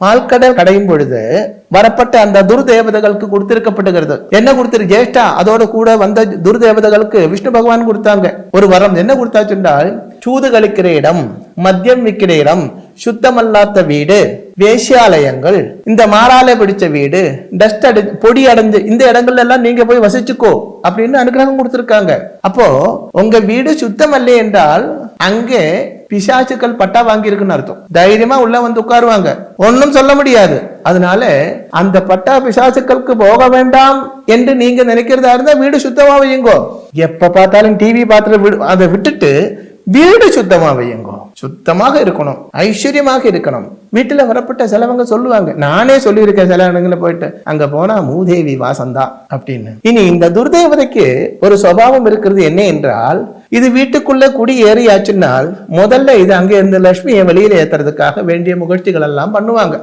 பால்கடல் கடையும் பொழுது வரப்பட்ட அந்த துர்தேவதைகளுக்கு கொடுத்திருக்கப்படுகிறது. என்ன கொடுத்திரு ஜேஷ்டா அதோட கூட வந்த துர்தேவதைகளுக்கு விஷ்ணு பகவான் கொடுத்தாங்க ஒரு வரம். என்ன கொடுத்தாச்சுன்றால், சூது கழிக்கிற இடம், மദ്യം விற்கிற இடம், சுத்தமல்லாத வீடு, வேசியாலயங்கள், இந்த மாறால பிடிச்ச வீடு, டஸ்ட் பொடி அடைஞ்சு இந்த இடங்கள்ல எல்லாம் நீங்க போய் வசிச்சுக்கோ அப்படின்னு அனுகிரகம் கொடுத்திருக்காங்க. அப்போ உங்க வீடு சுத்தம் அல்ல என்றால் அங்கே பிசாசுக்கள் பட்டா வாங்கி இருக்குன்னு அர்த்தம். தைரியமா உள்ள வந்து உட்காருவாங்க, ஒன்னும் சொல்ல முடியாது. அதனால அந்த பட்டா பிசாசுக்களுக்கு போக வேண்டாம் என்று நீங்க நினைக்கிறதா இருந்தா வீடு சுத்தமா வையுங்கோ. எப்ப பார்த்தாலும் டிவி பார்த்து அதை விட்டுட்டு வீடு சுத்தமா வையுங்கோ. சுத்தமாக இருக்கணும், ஐஸ்வர்யமாக இருக்கணும். வீட்டுல வரப்பட்ட சிலவங்க சொல்லுவாங்க, நானே சொல்லியிருக்கேன் சில இடங்களை போயிட்டு, அங்க போனா மூதேவி வாசந்தா அப்படின்னு. இனி இந்த துர்தேவதைக்கு ஒரு சுபாவம் இருக்கிறது. என்ன என்றால், இது வீட்டுக்குள்ள குடி ஏறியாச்சுன்னால் முதல்ல இது அங்க இருந்து லட்சுமியை வெளியில ஏத்துறதுக்காக வேண்டிய முயற்சிகள் எல்லாம் பண்ணுவாங்க.